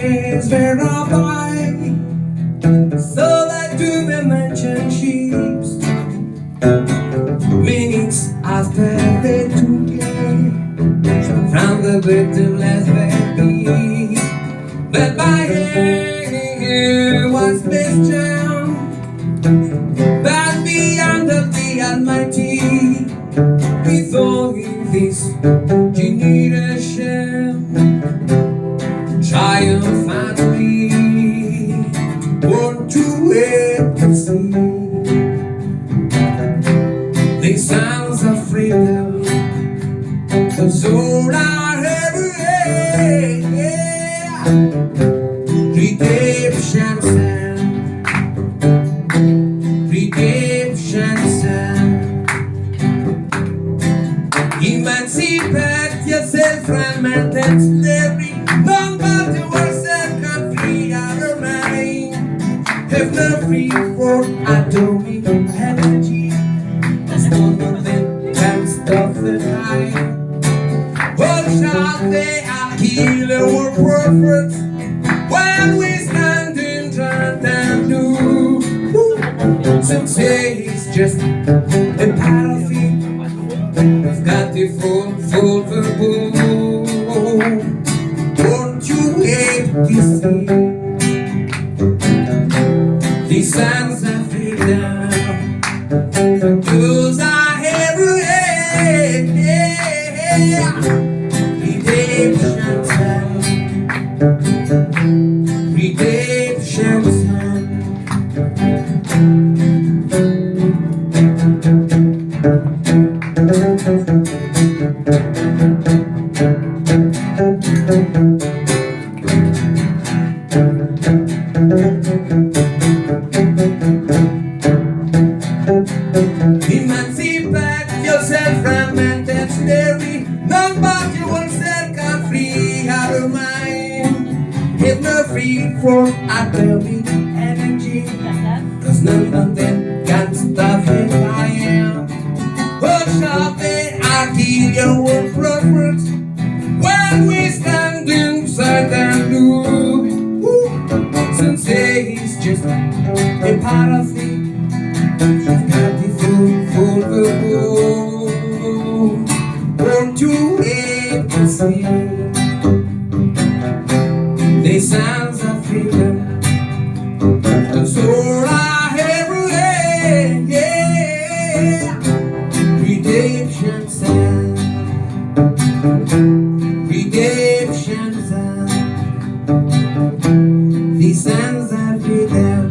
days were by, so that to be mentioned ships. Minutes after they took it from the victimless baby, but by here was this jam, that beyond the Almighty, with all this generation triumphantly born to wait and see the sounds of freedom, the soul are heavy, yeah. Redemption sound, redemption sound. Emancipate yourself from mental slavery. None but yourself can free our mind. If not free for atomic energy, there's no nothing can stop the time. What shall they kill our prophets while we stand in front and do? Some say it's just a part of it. We've got the full boom. Won't you wait to see the sounds of freedom? Those are everywhere, yeah. Redemption sound, redemption sound. Emancipate yourself from mental slavery. None but yourself can free our mind. If not free from atomic energy, cause none of them can stop the fire. What shall they kill your prophets when we stand inside and do? Some say it's just a part of it. You've got the full won't you wait to see the sounds of freedom? The soul are everywhere, yeah. Redemption sound, redemption sound. The sounds of freedom.